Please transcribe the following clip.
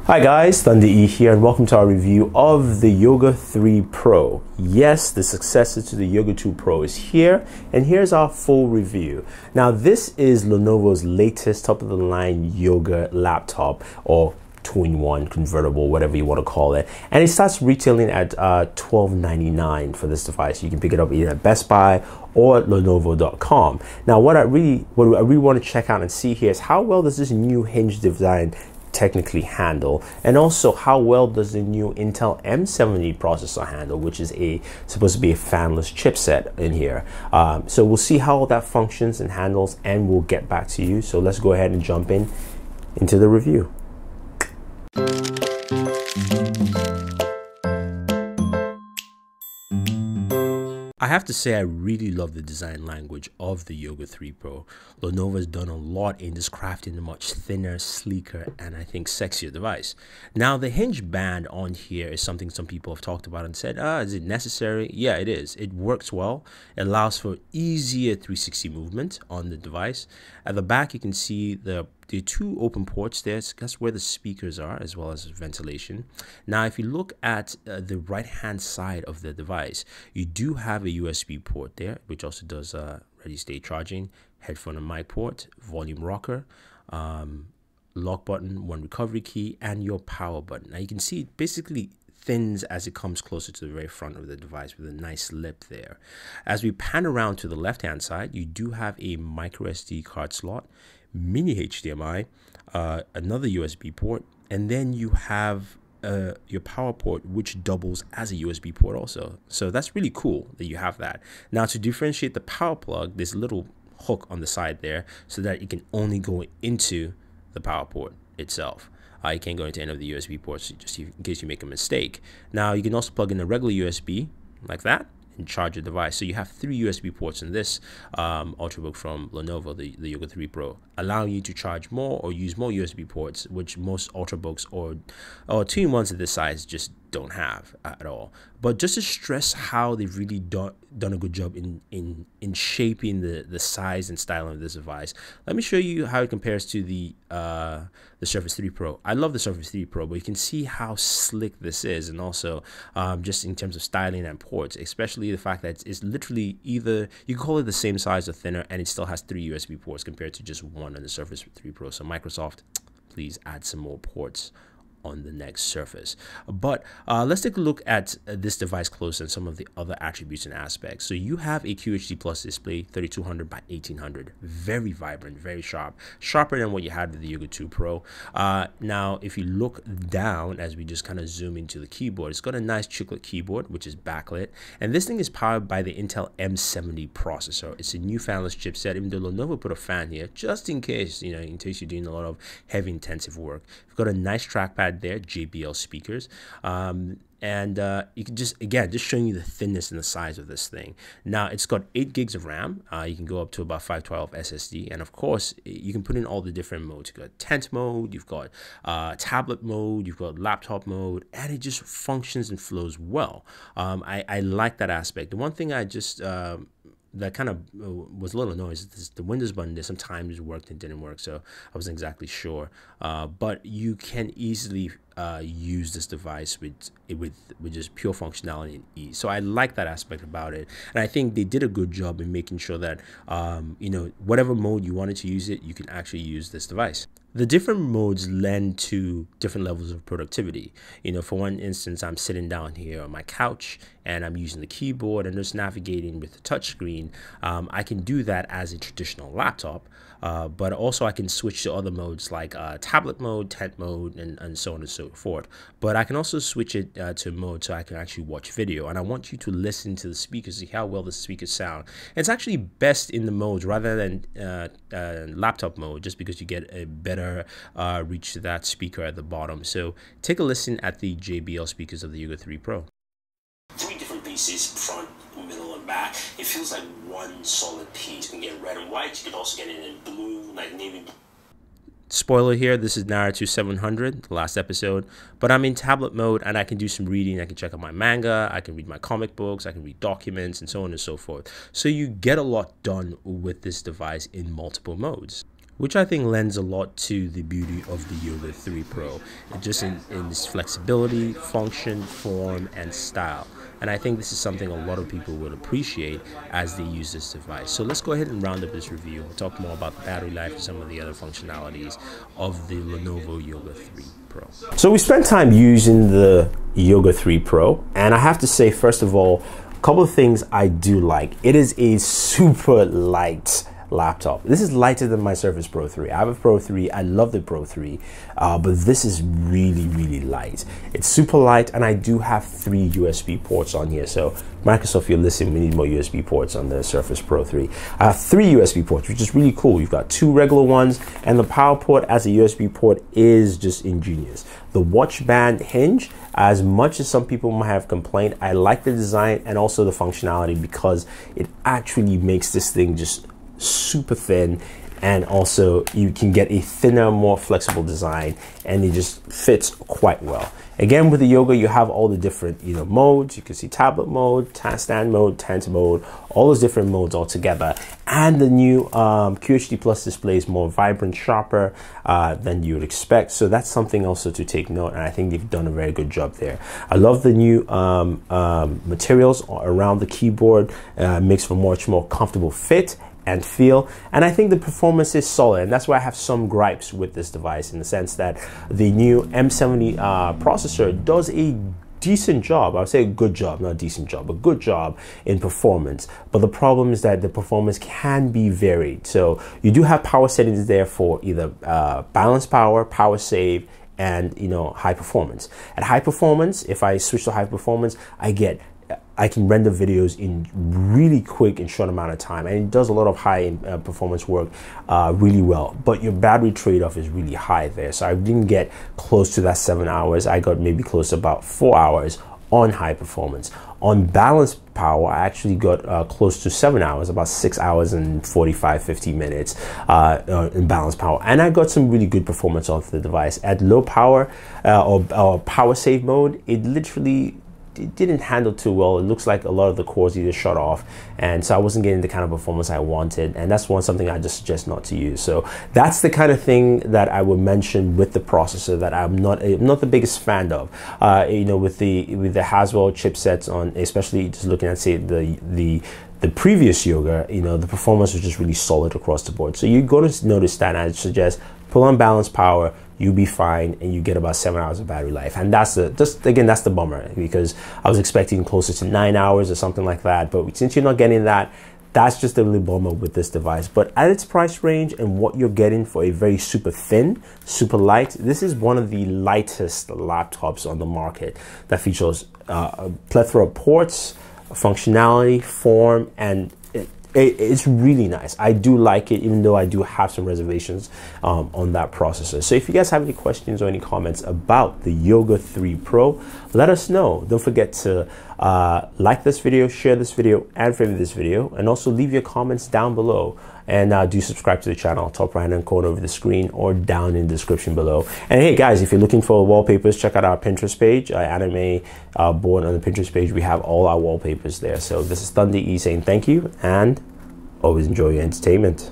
Hi guys, Thunder E here and welcome to our review of the Yoga 3 Pro. Yes, the successor to the Yoga 2 Pro is here, and here's our full review. Now this is Lenovo's latest top-of-the-line yoga laptop, or 2-in-1 convertible, whatever you want to call it, and it starts retailing at $12.99 for this device. You can pick it up either at Best Buy or at Lenovo.com. Now what I really want to check out and see here is how well does this new hinge design technically handle, and also how well does the new Intel M70 processor handle, which is supposed to be a fanless chipset in here. So we'll see how that functions and handles, and we'll get back to you. So let's go ahead and jump into the review. I have to say I really love the design language of the Yoga 3 Pro. Lenovo has done a lot in this crafting a much thinner, sleeker, and I think sexier device. Now the hinge band on here is something some people have talked about and said, is it necessary? Yeah, it is. It works well. It allows for easier 360 movement on the device. At the back you can see the two open ports there. That's where the speakers are, as well as ventilation. Now if you look at the right hand side of the device, you do have a USB port there, which also does ready state charging, headphone and mic port, volume rocker, lock button, one recovery key, and your power button. Now you can see it basically thins as it comes closer to the very front of the device with a nice lip there. As we pan around to the left hand side, you do have a micro SD card slot, mini HDMI, another USB port, and then you have your power port, which doubles as a USB port also. So that's really cool that you have that. Now to differentiate the power plug, there's a little hook on the side there so that it can only go into the power port itself. You can't go into any of the USB ports just in case you make a mistake. Now you can also plug in a regular USB like that and charge your device. So you have 3 USB ports in this Ultrabook from Lenovo, the Yoga 3 Pro, allowing you to charge more or use more USB ports, which most Ultrabooks or 2-in-1s of this size just don't have at all. But just to stress how they've really done a good job in shaping the size and style of this device, let me show you how it compares to the Surface 3 Pro. I love the Surface 3 Pro, but you can see how slick this is, and also just in terms of styling and ports, especially the fact that it's literally either, you can call it the same size or thinner, and it still has 3 USB ports compared to just 1 on the Surface 3 Pro. So Microsoft, please add some more ports on the next Surface. But let's take a look at this device closer and some of the other attributes and aspects. So you have a QHD Plus display, 3200 by 1800, very vibrant, very sharp, sharper than what you had with the Yoga 2 Pro. Now if you look down, as we just kind of zoom into the keyboard, it's got a nice chiclet keyboard which is backlit, and this thing is powered by the Intel M70 processor. It's a new fanless chipset, even though Lenovo put a fan here just in case, in case you're doing a lot of heavy intensive work. You've got a nice trackpad there, JBL speakers, and you can just showing you the thinness and the size of this thing. Now it's got 8 gigs of RAM. You can go up to about 512 SSD, and of course you can put in all the different modes. You've got tent mode, you've got tablet mode, you've got laptop mode, and it just functions and flows well. I like that aspect. The one thing I just that kind of was a little annoying is the Windows button there sometimes worked and didn't work, so I wasn't exactly sure. But you can easily use this device with just pure functionality and ease. So I like that aspect about it, and I think they did a good job in making sure that whatever mode you wanted to use it, you can actually use this device. The different modes lend to different levels of productivity. For one instance, I'm sitting down here on my couch and I'm using the keyboard and just navigating with the touchscreen. I can do that as a traditional laptop, but also I can switch to other modes like tablet mode, tent mode, and so on and so forth. But I can also switch it to mode so I can actually watch video, and I want you to listen to the speakers, see how well the speakers sound. And it's actually best in the modes rather than laptop mode, just because you get a better reach to that speaker at the bottom. So take a listen at the JBL speakers of the Yoga 3 Pro. 3 different pieces, front, middle, and back. It feels like one solid piece. You can get red and white. You can also get it in blue, like navy blue. Spoiler here, this is Naruto 700, the last episode, but I'm in tablet mode and I can do some reading. I can check out my manga, I can read my comic books, I can read documents, and so on and so forth. So you get a lot done with this device in multiple modes. which I think lends a lot to the beauty of the Yoga 3 Pro. It just in its flexibility, function, form, and style. And I think this is something a lot of people will appreciate as they use this device. So let's go ahead and round up this review and talk more about the battery life and some of the other functionalities of the Lenovo Yoga 3 Pro. So we spent time using the Yoga 3 Pro, and I have to say, first of all, a couple of things I do like. It is a super light laptop. This is lighter than my Surface Pro 3. I have a Pro 3. I love the Pro 3, but this is really light. It's super light, and I do have 3 USB ports on here. So Microsoft, you're listening, we need more USB ports on the Surface Pro 3. I have 3 USB ports, which is really cool. You've got 2 regular ones, and the power port as a USB port is just ingenious. The watch band hinge, as much as some people might have complained, I like the design and also the functionality, because it actually makes this thing just super thin, and also you can get a thinner, more flexible design, and it just fits quite well. Again, with the Yoga, you have all the different modes. You can see tablet mode, stand mode, tent mode, all those different modes all together. And the new QHD Plus display is more vibrant, sharper than you would expect. So that's something also to take note, and I think they've done a very good job there. I love the new materials around the keyboard. Makes for much more comfortable fit and feel, and I think the performance is solid, and that's why I have some gripes with this device, in the sense that the new M70 processor does a decent job. I would say a good job, not a decent job, a good job in performance. But the problem is that the performance can be varied. So you do have power settings there for either balance power, power save, and high performance. At high performance, if I switch to high performance, I can render videos in really quick and short amount of time, and it does a lot of high performance work really well. But your battery trade-off is really high there, so I didn't get close to that 7 hours. I got maybe close to about 4 hours on high performance. On balance power, I actually got close to 7 hours, about 6 hours and 50 minutes in balance power, and I got some really good performance off the device. At low power or power save mode, it literally didn't handle too well. It looks like a lot of the cores either shut off, and so I wasn't getting the kind of performance I wanted, and that's something I just suggest not to use. So that's the kind of thing that I would mention with the processor that I'm not the biggest fan of. With the Haswell chipsets on, especially just looking at, say, the previous Yoga, the performance was just really solid across the board. So you're going to notice that, and I suggest pull on balance power, you'll be fine, and you get about 7 hours of battery life. And that's the bummer, because I was expecting closer to 9 hours or something like that. But since you're not getting that, that's just a really bummer with this device. But at its price range and what you're getting for a very super thin, super light, this is one of the lightest laptops on the market that features a plethora of ports, functionality, form, and it's really nice. I do like it, even though I do have some reservations on that processor. So if you guys have any questions or any comments about the Yoga 3 Pro, let us know. Don't forget to like this video, share this video, and favorite this video, and also leave your comments down below. And do subscribe to the channel, top right hand corner of the screen or down in the description below. And hey guys, if you're looking for wallpapers, check out our Pinterest page, anime board on the Pinterest page. We have all our wallpapers there. So this is Thunder E saying thank you, and always enjoy your entertainment.